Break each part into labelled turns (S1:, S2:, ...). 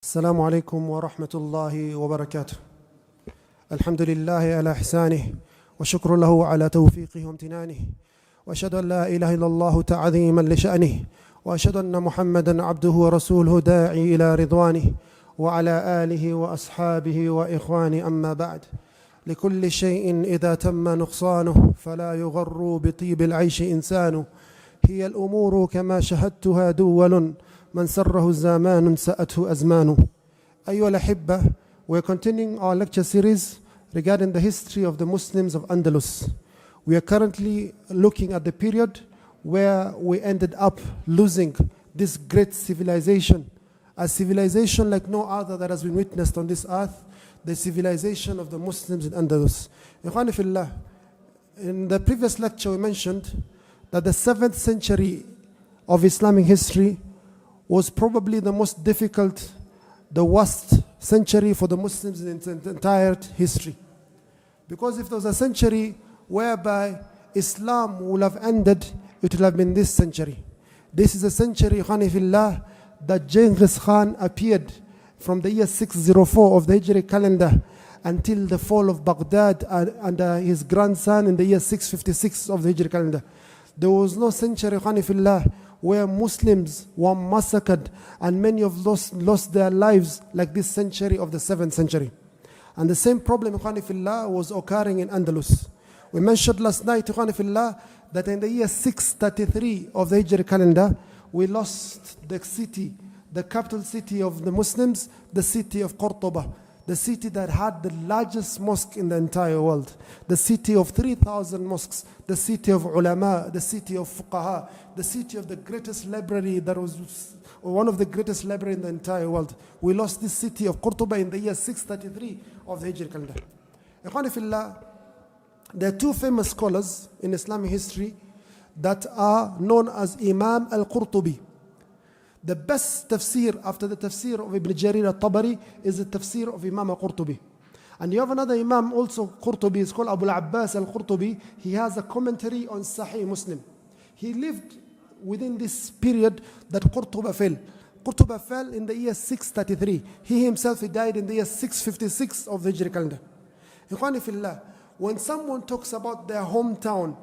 S1: السلام عليكم ورحمة الله وبركاته. الحمد لله على إحسانه وشكر له على توفيقه وامتنانه، وأشهد أن لا إله إلا الله تعظيما لشأنه، وأشهد أن محمدا عبده ورسوله داعي إلى رضوانه، وعلى آله وأصحابه وإخوانه. أما بعد، لكل شيء إذا تم نقصانه فلا يغر بطيب العيش إنسان، هي الأمور كما شهدتها دول، من سره الزمان سأته أزمان. أيها الأحبة, we are continuing our lecture series regarding the history of the Muslims of Andalus. We are currently looking at the period where we ended up losing this great civilization, a civilization like no other that has been witnessed on this earth, the civilization of the Muslims in Andalus. Ikhwani fillah, in the previous lecture we mentioned that the 7th century of Islamic history was probably the most difficult, the worst century for the Muslims in its entire history. Because if there was a century whereby Islam would have ended, it would have been this century. This is a century, Ikhwani fillah, that Genghis Khan appeared from the year 604 of the Hijri calendar until the fall of Baghdad under his grandson in the year 656 of the Hijri calendar. There was no century, Ikhwani fillah, where Muslims were massacred and many of those lost their lives like this century of the 7th century. And the same problem, Ikhwani fillah, was occurring in Andalus. We mentioned last night, Ikhwani fillah, that in the year 633 of the Hijri calendar, we lost the city, the capital city of the Muslims, the city of Cordoba, the city that had the largest mosque in the entire world, the city of 3,000 mosques, the city of ulama, the city of fuqaha, the city of the greatest library that was one of the greatest library in the entire world. We lost this city of Cordoba in the year 633 of the Hijri calendar. Ikhwani fillah, there are two famous scholars in Islamic history that are known as Imam al-Qurtubi. The best tafsir after the tafsir of Ibn Jarir al-Tabari is the tafsir of Imam al-Qurtubi. And you have another Imam also, Qurtubi, it's called Abu al-Abbas al-Qurtubi. He has a commentary on Sahih Muslim. He lived within this period that Qurtuba fell. Qurtuba fell in the year 633. He himself, he died in the year 656 of the Hijri calendar. Ikhwani fillah, when someone talks about their hometown,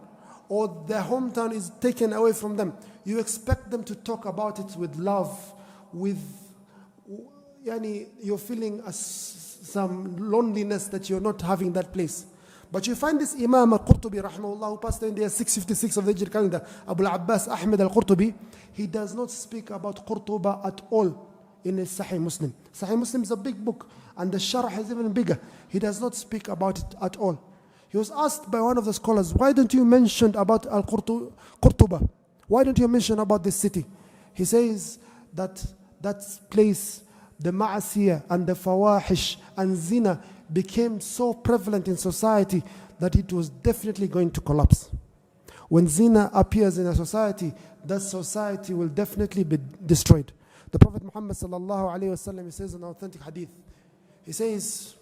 S1: or their hometown is taken away from them, you expect them to talk about it with love, with you're feeling some loneliness that you're not having that place. But you find this Imam al-Qurtubi rahimahullah, who passed in the year 656 of the Hijri calendar, Abu al-Abbas Ahmad al-Qurtubi, he does not speak about Qurtuba at all in his Sahih Muslim. Sahih Muslim is a big book and the Sharh is even bigger. He does not speak about it at all. He was asked by one of the scholars, why don't you mention about Qurtuba? Why don't you mention about this city? He says that place, the ma'asiyah and the fawahish and zina became so prevalent in society that it was definitely going to collapse. When zina appears in a society, that society will definitely be destroyed. The Prophet Muhammad sallallahu alayhi wa sallam, he says in an authentic hadith, he says,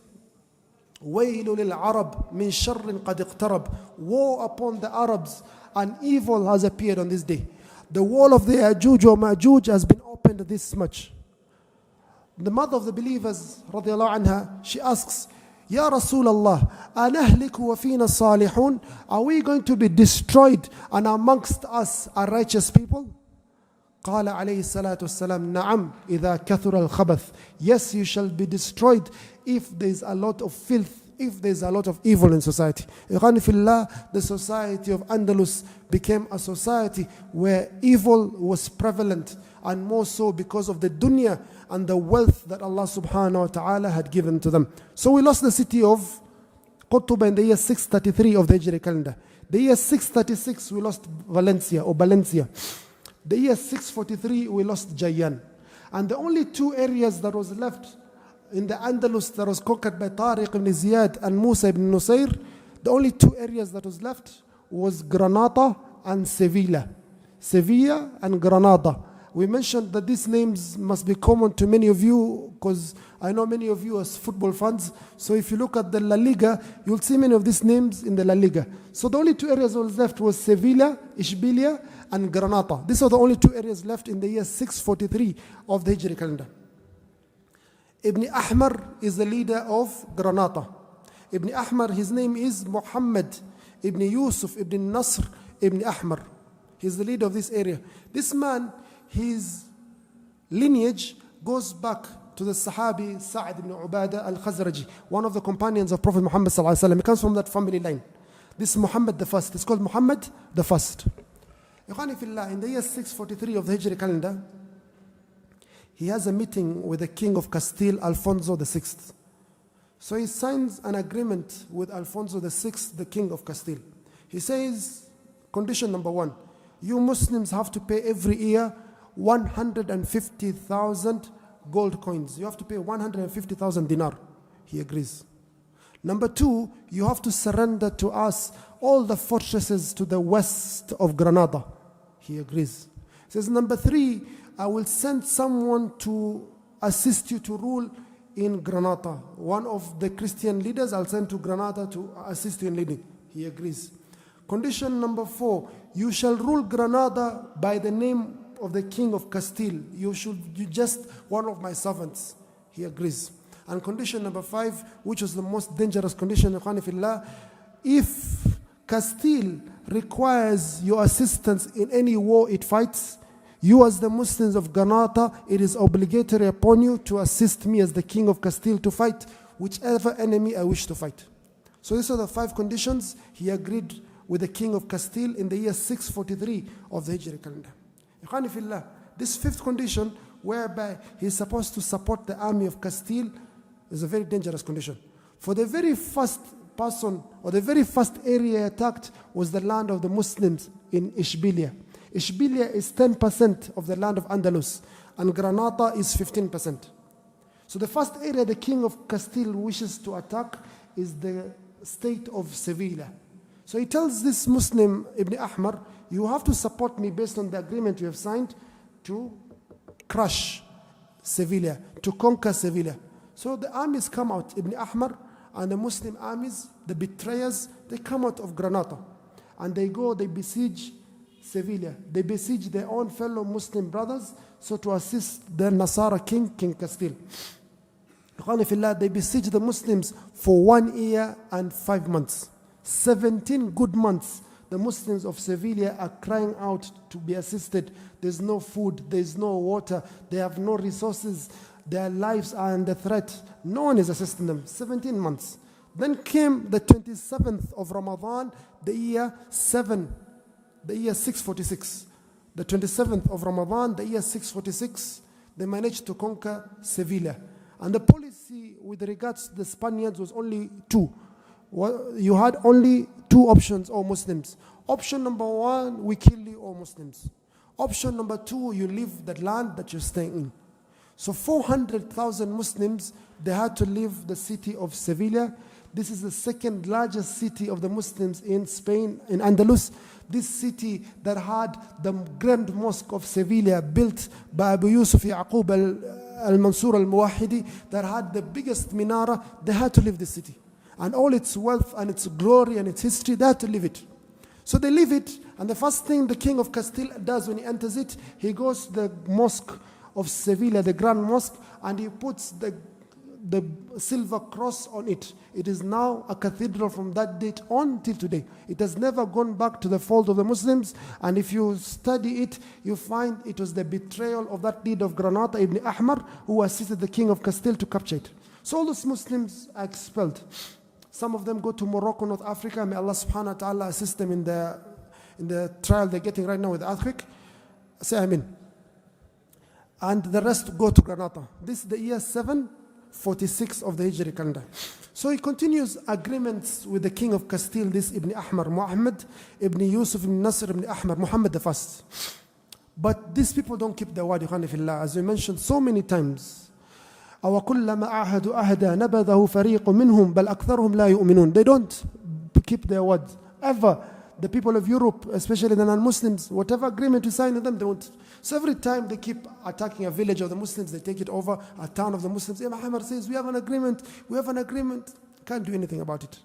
S1: وَيْلُ لِلْعَرَبِ مِنْ شَرٍّ قَدْ اقْتَرَبْ. Woe upon the Arabs, and evil has appeared on this day. The wall of the Ya'juj or Ma'juj has been opened this much. The mother of the believers, radiallahu anha, she asks, Ya Rasulullah, أَنَهْلِكُ وَفِينَا الصَّالِحُونَ. Are we going to be destroyed and amongst us are righteous people? قال عليه الصلاة والسلام نعم إذا كثر الخبث. Yes, you shall be destroyed if there is a lot of filth, if there is a lot of evil in society. Ikhwani fillah, the society of Andalus became a society where evil was prevalent, and more so because of the dunya and the wealth that Allah subhanahu wa ta'ala had given to them. So we lost the city of Qurtuba in the year 633 of the Hijri calendar. The year 636 we lost Valencia. The year 643 we lost Jayan. And the only two areas that was left in the Andalus that was conquered by Tariq ibn Ziyad and Musa ibn Nusayr, the only two areas that was left was Granada and Sevilla. Sevilla and Granada. We mentioned that these names must be common to many of you because I know many of you as football fans. So if you look at the La Liga, you'll see many of these names in the La Liga. So the only two areas that was left was Sevilla, Ishbilia, and Granada. These are the only two areas left in the year 643 of the Hijri calendar. Ibn Ahmar is the leader of Granada. Ibn Ahmar, his name is Muhammad Ibn Yusuf Ibn Nasr Ibn Ahmar. He's the leader of this area. This man, his lineage goes back to the Sahabi Sa'd ibn Ubadah al-Khazraji, one of the companions of Prophet Muhammad sallallahu alaihi wasallam. He comes from that family line. This is Muhammad the First. It's called Muhammad the First. Ikhwani fillah, in the year 643 of the Hijri calendar, he has a meeting with the king of Castile, Alfonso VI. So he signs an agreement with Alfonso VI, the king of Castile. He says, condition number one, you Muslims have to pay every year 150,000 gold coins. You have to pay 150,000 dinar. He agrees. Number two, you have to surrender to us all the fortresses to the west of Granada. He agrees. He says, number three, I will send someone to assist you to rule in Granada. One of the Christian leaders I'll send to Granada to assist you in leading. He agrees. Condition number four, you shall rule Granada by the name of the king of Castile. You just one of my servants. He agrees. And condition number five, which was the most dangerous condition, if Castile requires your assistance in any war it fights, you as the Muslims of Granada, it is obligatory upon you to assist me as the king of Castile to fight whichever enemy I wish to fight. So these are the five conditions he agreed with the king of Castile in the year 643 of the Hijri calendar. This fifth condition, whereby he is supposed to support the army of Castile, is a very dangerous condition. For the very first person, or the very first area attacked, was the land of the Muslims in Ishbilia. Ishbilia is 10% of the land of Andalus, and Granada is 15%. So the first area the king of Castile wishes to attack is the state of Sevilla. So he tells this Muslim, Ibn Ahmar, you have to support me based on the agreement you have signed to crush Sevilla, to conquer Sevilla. So the armies come out, Ibn Ahmar and the Muslim armies, the betrayers, they come out of Granada. And they go, they besiege Sevilla. They besiege their own fellow Muslim brothers, so to assist the Nasara king, King Castile. They besiege the Muslims for 1 year and 5 months. 17 good months. The Muslims of Sevilla are crying out to be assisted. There's no food, there's no water, they have no resources, their lives are under threat. No one is assisting them. 17 months. Then came the 27th of Ramadan, the year 646. The 27th of Ramadan, the year 646, they managed to conquer Sevilla. And the policy with regards to the Spaniards was only two. You had only two options, all Muslims. Option number one, we kill you, all Muslims. Option number two, you leave the land that you're staying in. So 400,000 Muslims, they had to leave the city of Sevilla. This is the second largest city of the Muslims in Spain, in Andalus. This city that had the Grand Mosque of Sevilla, built by Abu Yusuf Yaqub al-Mansur al-Muwahidi, that had the biggest minara, they had to leave the city. And all its wealth and its glory and its history, they had to leave it. So they leave it, and the first thing the king of Castile does when he enters it, he goes to the mosque of Sevilla, the Grand Mosque, and he puts the silver cross on it. It is now a cathedral from that date on till today. It has never gone back to the fold of the Muslims, and if you study it, you find it was the betrayal of that deed of Granada, Ibn Ahmar, who assisted the king of Castile to capture it. So all those Muslims are expelled. Some of them go to Morocco, North Africa. May Allah subhanahu wa ta'ala assist them in the trial they're getting right now with the earthquake. Say Amin. And the rest go to Granada. This is the year 746 of the Hijri calendar. So he continues agreements with the king of Castile, this Ibn Ahmar, Muhammad Ibn Yusuf Ibn Nasr Ibn Ahmar, Muhammad the First. But these people don't keep their word, as we mentioned so many times. أَوَكُلَّمَا أَعْهَدُوا أَهْدَى نَبَذَهُ فَرِيقٌ مِّنْهُمْ بَلْ أَكْثَرُهُمْ لَا يُؤْمِنُونَ. They don't keep their word. Ever. The people of Europe, especially the non-Muslims, whatever agreement you sign with them, they won't. So every time they keep attacking a village of the Muslims, they take it over, a town of the Muslims. Muhammad says, we have an agreement, can't do anything about it.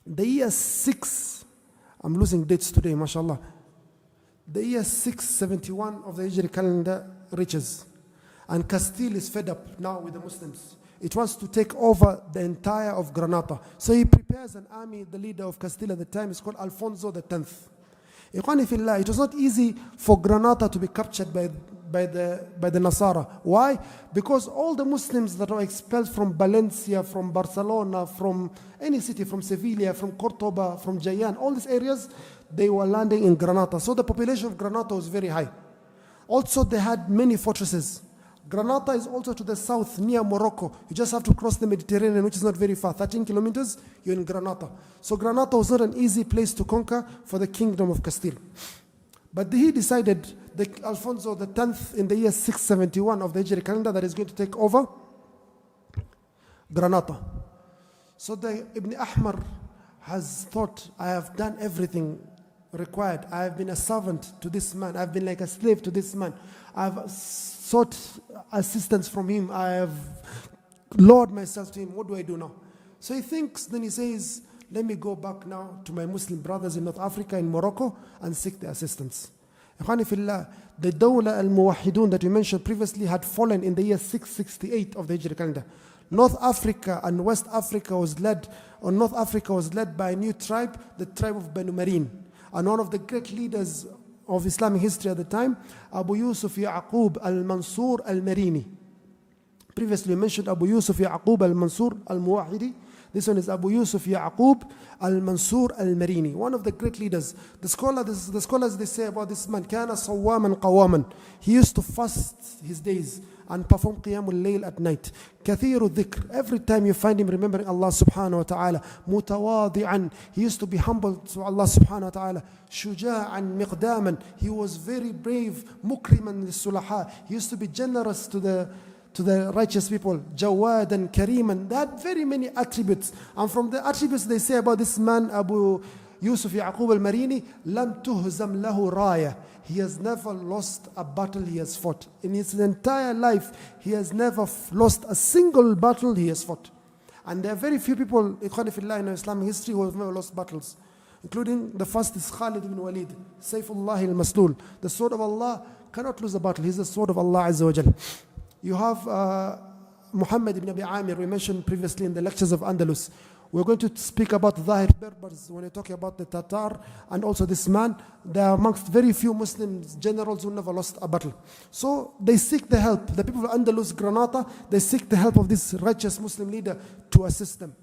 S1: The year 6, I'm losing dates today, mashallah. The year 671 of the Hijri calendar reaches. And Castile is fed up now with the Muslims. It wants to take over the entire of Granada. So he prepares an army. The leader of Castile at the time is called Alfonso X. Ikhwani fillah, it was not easy for Granada to be captured by the Nasara. Why? Because all the Muslims that were expelled from Valencia, from Barcelona, from any city, from Sevilla, from Cordoba, from Jayan, all these areas, they were landing in Granada. So the population of Granada was very high. Also, they had many fortresses. Granada is also to the south, near Morocco. You just have to cross the Mediterranean, which is not very far. 13 kilometers, you're in Granada. So Granada was not an easy place to conquer for the kingdom of Castile. But he decided, Alfonso X, in the year 671 of the Hijri calendar, that is going to take over Granada. So the Ibn Ahmar has thought, I have done everything required. I have been a servant to this man. I have been like a slave to this man. I have sought assistance from him. I have lowered myself to him. What do I do now? So he thinks, then he says, let me go back now to my Muslim brothers in North Africa, in Morocco, and seek their assistance. Ikhwani fillah, the Dawla al-Muwahhidun that we mentioned previously had fallen in the year 668 of the Hijri calendar. North Africa and West Africa was led, or North Africa was led by a new tribe, the tribe of Banu Marine. And one of the great leaders of Islamic history at the time, Abu Yusuf Yaqub al-Mansur al-Marini. Previously mentioned Abu Yusuf Yaqub al-Mansur al-Muwahhidi. This one is Abu Yusuf Yaqub al-Mansur al-Marini, one of the great leaders. The scholars, they say about this man, كَانَ صَوَّامًا قَوَامًا. He used to fast his days and perform qiyamul layl at night. كثير الذكر. Every time you find him remembering Allah subhanahu wa ta'ala. متواضعا. He used to be humble to Allah subhanahu wa ta'ala. شجاعا مقداما. He was very brave. مكرما للسلحاء. He used to be generous to the righteous people. Jawadan Kariman. They had very many attributes. And from the attributes they say about this man, Abu Yusuf Yaqub al-Marini, Lam tuhzam lahu raya. He has never lost a battle he has fought. In his entire life, he has never lost a single battle he has fought. And there are very few people, ikhwani fillah, in Islamic history who have never lost battles. Including the first is Khalid ibn Walid, Sayfullah al-Maslul. The sword of Allah cannot lose a battle. He's the sword of Allah Azza wa Jal. You have Muhammad ibn Abi Amir, we mentioned previously in the lectures of Andalus. We're going to speak about Zahir Berbers when we're talking about the Tatar and also this man. They are amongst very few Muslim generals who never lost a battle. So they seek the help. The people of Andalus, Granada, they seek the help of this righteous Muslim leader to assist them.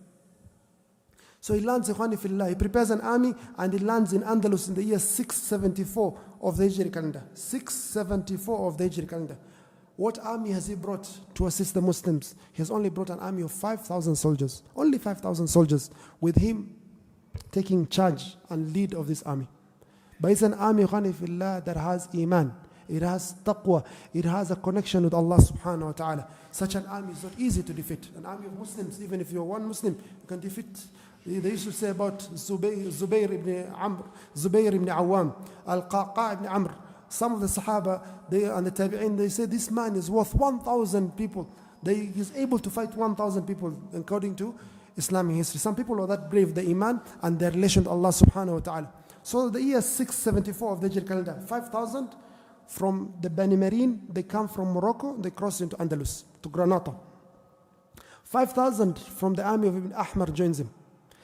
S1: So he lands, ikhwani fillah, he prepares an army and he lands in Andalus in the year 674 of the Hijri calendar. 674 of the Hijri calendar. What army has he brought to assist the Muslims? He has only brought an army of 5,000 soldiers. Only 5,000 soldiers, with him taking charge and lead of this army. But it's an army, ikhwani fillah, that has iman. It has taqwa. It has a connection with Allah subhanahu wa ta'ala. Such an army is not easy to defeat. An army of Muslims, even if you're one Muslim, you can defeat. They used to say about Zubayr ibn Awam, Al-Qaqa ibn Amr. Some of the Sahaba and the Tabi'in, they say this man is worth 1,000 people. He's able to fight 1,000 people according to Islamic history. Some people are that brave, the Iman and their relation to Allah subhanahu wa ta'ala. So the year 674 of the Hijri calendar, 5,000 from the Bani Marine, they come from Morocco, they cross into Andalus, to Granada. 5,000 from the army of Ibn Ahmar joins him.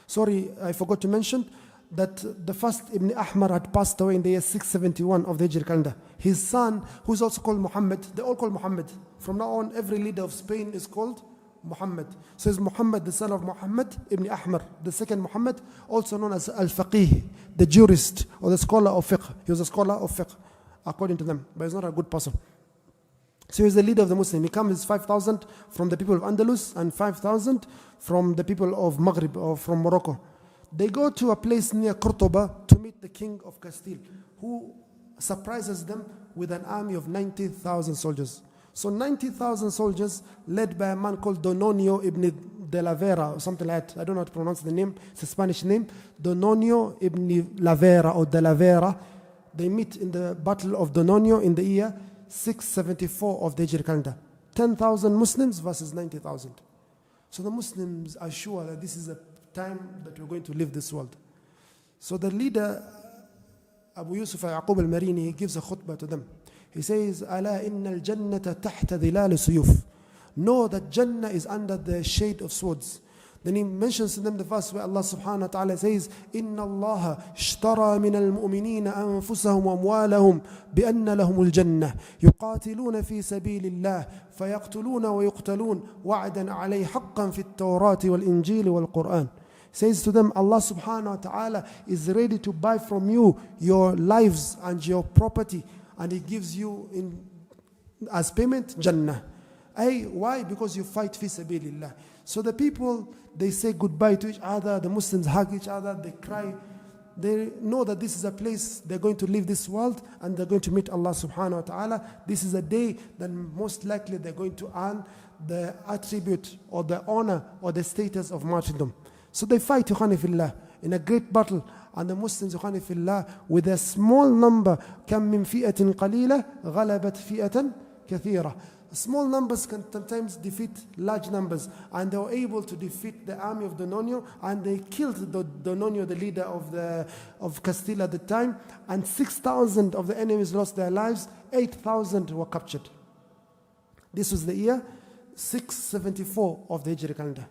S1: Sorry, I forgot to mention that the first Ibn Ahmar had passed away in the year 671 of the Hijri calendar. His son, who's also called Muhammad, they all call Muhammad. From now on, every leader of Spain is called Muhammad. So it's Muhammad, the son of Muhammad Ibn Ahmar, the second Muhammad, also known as Al-Faqih, the jurist or the scholar of fiqh. He was a scholar of fiqh, according to them, but he's not a good person. So he's the leader of the Muslim. He comes 5,000 from the people of Andalus and 5,000 from the people of Maghrib or from Morocco. They go to a place near Cordoba to meet the king of Castile, who surprises them with an army of 90,000 soldiers. So 90,000 soldiers led by a man called Dononio ibn de la Vera or something like that. I don't know how to pronounce the name. It's a Spanish name. Dononio ibn la Vera or de la Vera. They meet in the battle of Dononio in the year 674 of the Hijri calendar. 10,000 Muslims versus 90,000. So the Muslims are sure that this is a time that we're going to leave this world. So the leader, Abu Yusuf Yaqub al-Marini, gives a khutbah to them. He says, أَلَا إِنَّ الْجَنَّةَ تَحْتَ ظِلَالِ السُّيُوفِ. Know that Jannah is under the shade of swords. Then he mentions to them the verse where Allah subhanahu wa ta'ala says, إِنَّ اللَّهَ اشْتَرَى مِنَ الْمُؤْمِنِينَ أَنفُسَهُمْ وَأَمْوَالَهُمْ بِأَنَّ لَهُمُ الْجَنَّةِ يُقَاتِلُونَ فِي سَبِيلِ اللَّهِ فَيَقْتُلُونَ وَيُقْتَلُونَ وَعْدًا عَلَيْهِ حَقًّا فِي التَّوْرَاةِ وَالْإِنْجِيلِ وَالْقُرْآنِ. Says to them, Allah subhanahu wa ta'ala is ready to buy from you your lives and your property, and He gives you as payment Jannah. Why? Because you fight fi sabilillah. So the people, they say goodbye to each other, the Muslims hug each other, they cry. They know that this is a place they're going to leave this world and they're going to meet Allah subhanahu wa ta'ala. This is a day that most likely they're going to earn the attribute or the honor or the status of martyrdom. So they fight fillah in a great battle, and the Muslims fillah with a small number, كم من فئة قليلة غلبت فئة كثيرة. Small numbers can sometimes defeat large numbers, and they were able to defeat the army of Dononio, and they killed Dononio, the leader of Castile at the time, and 6,000 of the enemies lost their lives, 8,000 were captured. This was the year 674 of the Hijri calendar.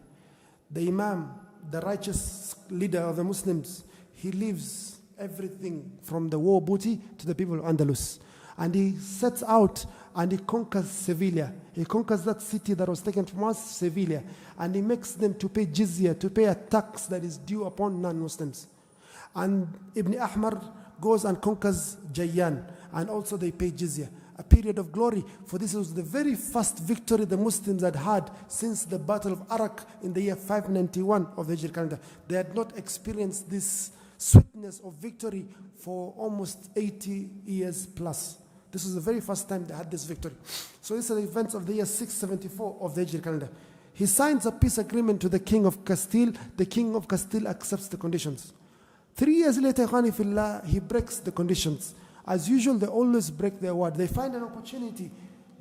S1: The Imam, the righteous leader of the Muslims, he leaves everything from the war booty to the people of Andalus, and he sets out and he conquers Sevilla. He conquers that city that was taken from us, Sevilla, and he makes them to pay jizya, to pay a tax that is due upon non-Muslims. And Ibn Ahmar goes and conquers Jayyan, and also they pay jizya. A period of glory, for this was the very first victory the Muslims had since the Battle of Arak in the year 591 of the Hijri calendar. They had not experienced this sweetness of victory for almost 80 years plus. This was the very first time they had this victory. So these are the events of the year 674 of the Hijri calendar. He signs a peace agreement to the king of Castile. The king of Castile accepts the conditions. 3 years later, he breaks the conditions. As usual, they always break their word. They find an opportunity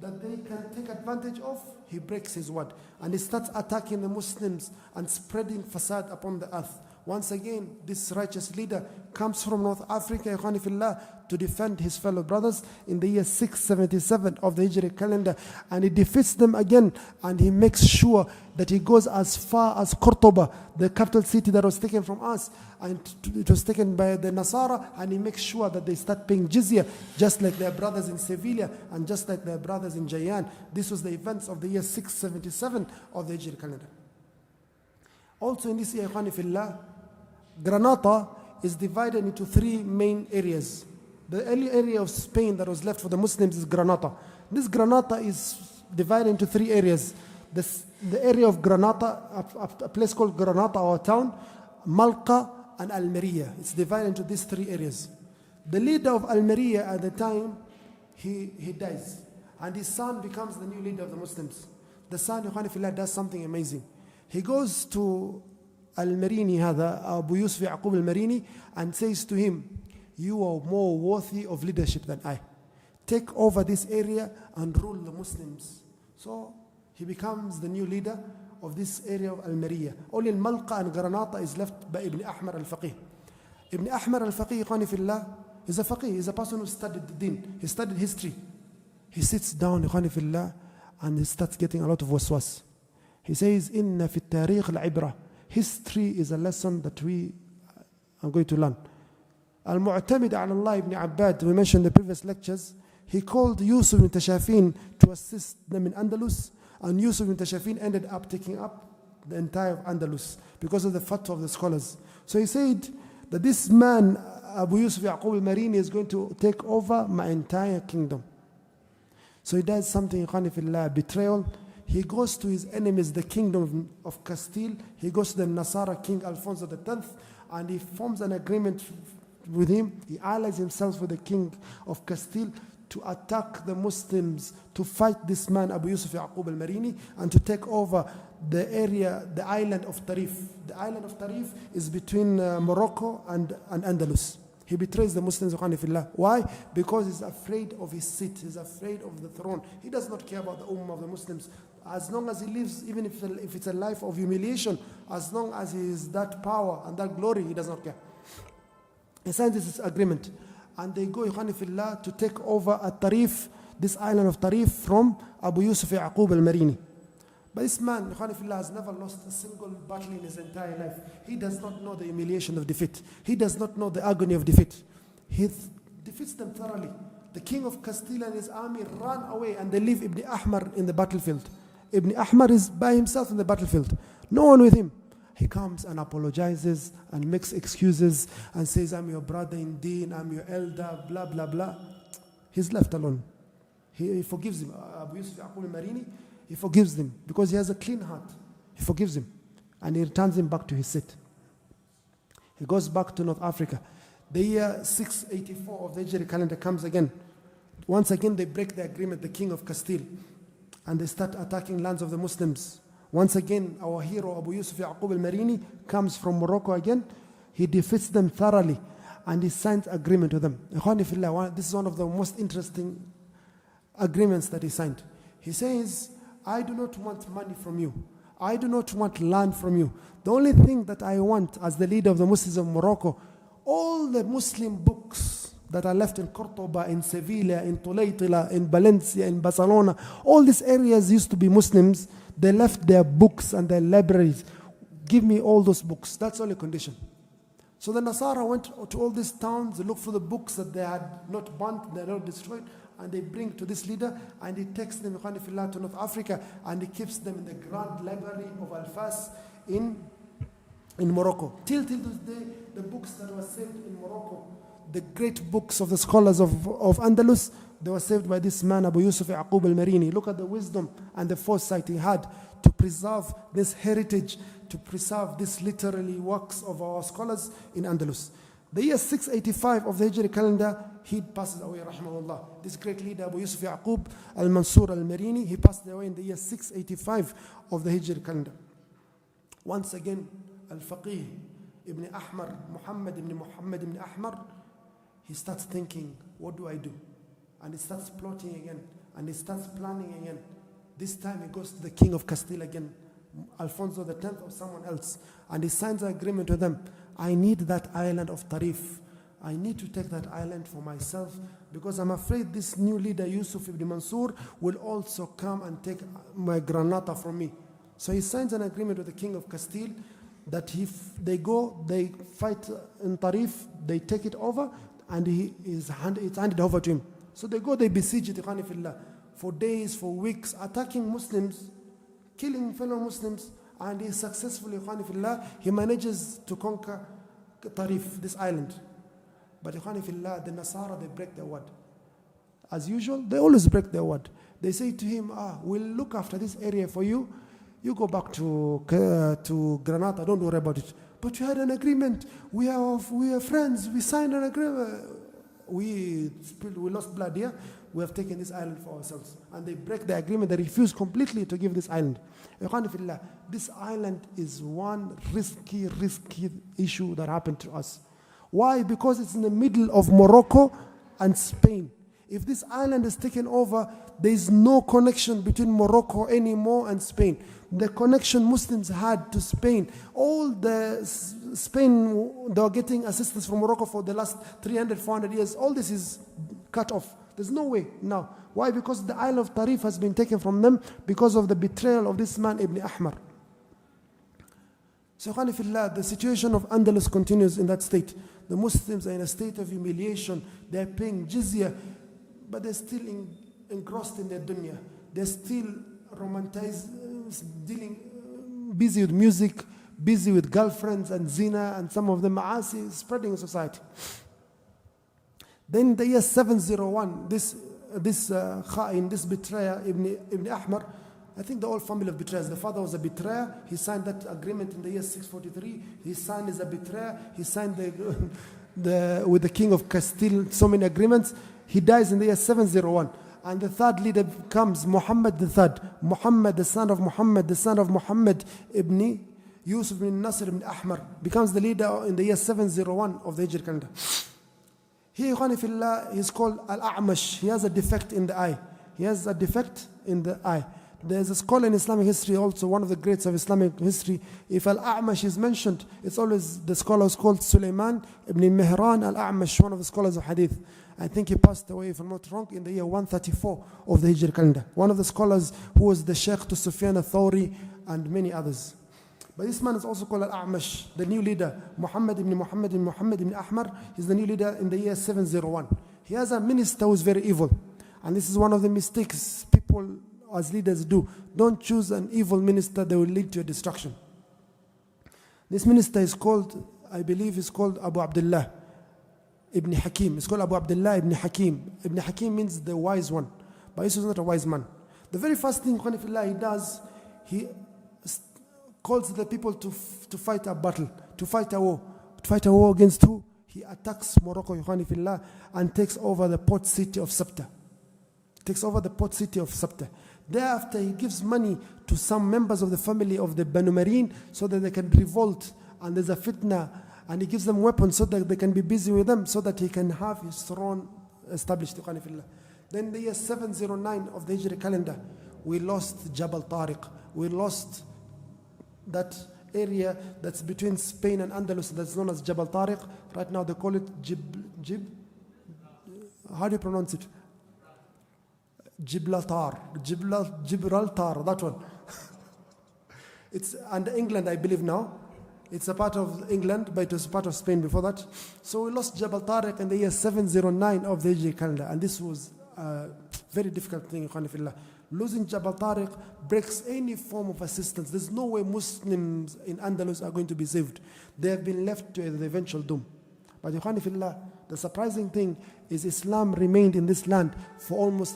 S1: that they can take advantage of. He breaks his word, and he starts attacking the Muslims and spreading fasad upon the earth. Once again, this righteous leader comes from North Africa to defend his fellow brothers in the year 677 of the Hijri calendar, and he defeats them again, and he makes sure that he goes as far as Cordoba, the capital city that was taken from us, and it was taken by the Nasara, and he makes sure that they start paying jizya, just like their brothers in Sevilla and just like their brothers in Jayyan. This was the events of the year 677 of the Hijri calendar. Also in this year, Granada is divided into 3 main areas. The early area of Spain that was left for the Muslims is Granada. This Granada is divided into 3 areas. The area of Granada, a place called Granada, or town, Malqa and Almeria. It's divided into these 3 areas. The leader of Almeria at the time, he dies, and his son becomes the new leader of the Muslims. The son, does something amazing. He goes to Al-Marini, Abu Yusuf Yaqub Al-Marini, and says to him, you are more worthy of leadership than I. Take over this area and rule the Muslims. So he becomes the new leader of this area of Almeria. Only Malqa and Granada is left by Ibn Ahmar al-Faqih. Ibn Ahmar al-Faqih, is a faqih, is a person who studied the deen. He studied history. He sits down, and he starts getting a lot of waswas. He says, Inna fi tariq al-ibra. History is a lesson that we are going to learn. Al-Mu'tamid ala Allah ibn Abbad, we mentioned in the previous lectures, he called Yusuf ibn Tashafin to assist them in Andalus, and Yusuf ibn Tashafin ended up taking up the entire Andalus because of the fatwa of the scholars. So he said that this man, Abu Yusuf Yaqub al-Marini, is going to take over my entire kingdom. So he does something, betrayal. He goes to his enemies, the kingdom of Castile. He goes to the Nasara king Alfonso X, and he forms an agreement with him. He allies himself with the king of Castile to attack the Muslims, to fight this man, Abu Yusuf Yaqub al-Marini, and to take over the area, the island of Tarif. The island of Tarif is between Morocco and Andalus. He betrays the Muslims. Why? Because he's afraid of his seat. He's afraid of the throne. He does not care about the ummah of the Muslims. As long as he lives, even if it's a life of humiliation, as long as he is that power and that glory, he does not care. He signs this agreement, and they go to take over at Tarif, this island of Tarif from Abu Yusuf Yaqub al-Marini. But this man, Ikhwani Fillah, has never lost a single battle in his entire life. He does not know the humiliation of defeat. He does not know the agony of defeat. He defeats them thoroughly. The king of Castile and his army ran away and they leave Ibn Ahmar in the battlefield. Ibn Ahmar is by himself in the battlefield. No one with him. He comes and apologizes and makes excuses and says, I'm your brother in deen, I'm your elder, blah, blah, blah. He's left alone. He forgives him. Abu Yusuf Yaqub al-Marini, he forgives him because he has a clean heart. He forgives him and he returns him back to his seat. He goes back to North Africa. The year 684 of the Hijri calendar comes again. Once again, they break the agreement, the king of Castile, and they start attacking lands of the Muslims. Once again, our hero Abu Yusuf Yaqub al-Marini comes from Morocco again. He defeats them thoroughly and he signs agreement with them. This is one of the most interesting agreements that he signed. He says, I do not want money from you. I do not want land from you. The only thing that I want as the leader of the Muslims of Morocco, all the Muslim books that are left in Cordoba, in Sevilla, in Tulaytila, in Valencia, in Barcelona, all these areas used to be Muslims. They left their books and their libraries. Give me all those books. That's the only condition. So the Nasara went to all these towns, they looked for the books that they had not burnt, they had not destroyed, and they bring to this leader, and he takes them to North Africa, and he keeps them in the Grand Library of Al-Fas in Morocco. Till this day, the books that were saved in Morocco, the great books of the scholars of Andalus, they were saved by this man, Abu Yusuf Yaqub al-Marini. Look at the wisdom and the foresight he had to preserve this heritage, to preserve these literary works of our scholars in Andalus. The year 685 of the Hijri calendar, he passes away, rahimahullah. This great leader, Abu Yusuf Yaqub al-Mansur al-Marini, he passed away in the year 685 of the Hijri calendar. Once again, al-Faqih, Ibn Ahmar, Muhammad ibn Ahmar, he starts thinking, what do I do? And he starts plotting again, and he starts planning again. This time he goes to the king of Castile again, Alfonso X or someone else, and he signs an agreement with them. I need that island of Tarif. I need to take that island for myself because I'm afraid this new leader, Yusuf ibn Mansur, will also come and take my Granada from me. So he signs an agreement with the king of Castile that if they go, they fight in Tarif, they take it over, and it's handed over to him. So they go, they besiege it, for days, for weeks, attacking Muslims, killing fellow Muslims, and he successfully, he manages to conquer Tarif, this island. But the Nasara, they break their word. As usual, they always break their word. They say to him, we'll look after this area for you. You go back to Granada, don't worry about it. But we had an agreement. We are friends. We signed an agreement. We lost blood here. We have taken this island for ourselves. And they break the agreement. They refuse completely to give this island. This island is one risky issue that happened to us. Why? Because it's in the middle of Morocco and Spain. If this island is taken over, there is no connection between Morocco anymore and Spain. The connection Muslims had to Spain, all the Spain, they were getting assistance from Morocco for the last 300, 400 years. All this is cut off. There's no way now. Why? Because the island of Tarif has been taken from them because of the betrayal of this man, Ibn Ahmar. So, the situation of Andalus continues in that state. The Muslims are in a state of humiliation. They're paying jizya, but they're still engrossed in their dunya. They're still busy with music, busy with girlfriends and zina, and some of the ma'asi spreading in society. Then in the year 701, this betrayer, Ibn Ahmar, I think the whole family of betrayers. The father was a betrayer. He signed that agreement in the year 643. He signed as a betrayer. He signed with the king of Castile so many agreements. He dies in the year 701. And the third leader comes Muhammad III. Muhammad, the son of Muhammad ibn Yusuf ibn Nasr ibn Ahmar, becomes the leader in the year 701 of the Hijri calendar. He is called Al-A'mash. He has a defect in the eye. There's a scholar in Islamic history, also one of the greats of Islamic history. If Al-A'mash is mentioned, it's always the scholar who's called Sulaiman ibn Mihran Al-A'mash, one of the scholars of hadith. I think he passed away, if I'm not wrong, in the year 134 of the Hijri calendar. One of the scholars who was the Sheikh to Sufyan al-Thawri and many others. But this man is also called Al-A'mash, the new leader, Muhammad ibn Ahmar. He's the new leader in the year 701. He has a minister who is very evil. And this is one of the mistakes people as leaders do. Don't choose an evil minister that will lead to your destruction. This minister is called, I believe, is called Abu Abdullah ibn Hakim. It's called Abu Abdullah ibn Hakim. Ibn Hakim means the wise one. But he was not a wise man. The very first thing he does, he calls the people to fight a battle, to fight a war. To fight a war against who? He attacks Morocco and takes over the port city of Sabta. Thereafter, he gives money to some members of the family of the Banu Marine so that they can revolt, and there's a fitna, and he gives them weapons so that they can be busy with them, so that he can have his throne established. Then in the year 709 of the Hijri calendar, we lost Jabal Tariq. We lost that area that's between Spain and Andalus, that's known as Jabal Tariq. Right now they call it how do you pronounce it? Gibraltar, that one. It's under England, I believe now. It's a part of England, but it was part of Spain before that. So we lost Jabal Tariq in the year 709 of the Hijri calendar, and this was a very difficult thing. Losing Jabal Tariq breaks any form of assistance. There's no way Muslims in Andalus are going to be saved. They have been left to the eventual doom. But the surprising thing is Islam remained in this land for almost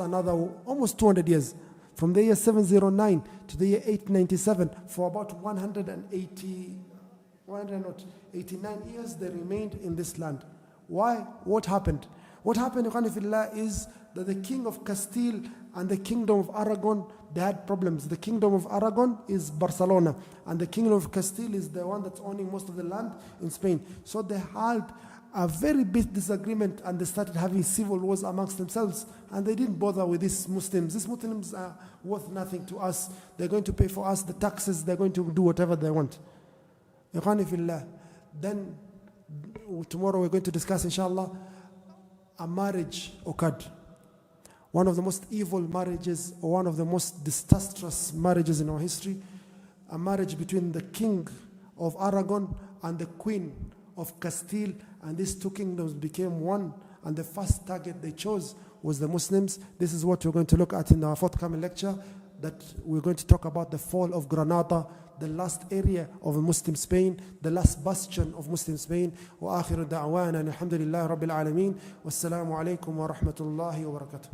S1: 200 years. From the year 709 to the year 897, for about 189 years, they remained in this land. Why? What happened? What happened is that the king of Castile and the kingdom of Aragon, they had problems. The kingdom of Aragon is Barcelona, and the kingdom of Castile is the one that's owning most of the land in Spain. So they had a very big disagreement, and they started having civil wars amongst themselves, and they didn't bother with these Muslims. These Muslims are worth nothing to us. They're going to pay for us the taxes. They're going to do whatever they want. Then tomorrow we're going to discuss, inshallah, a marriage occurred. One of the most evil marriages, or one of the most disastrous marriages in our history. A marriage between the king of Aragon and the queen of Castile, and these two kingdoms became one, and the first target they chose was the Muslims. This is what we're going to look at in our forthcoming lecture, that we're going to talk about the fall of Granada, the last area of Muslim Spain, the last bastion of Muslim Spain. Wa akhiru da'wana alhamdulillahi rabbil alameen. Wassalamu alaikum wa rahmatullahi wa barakatuh.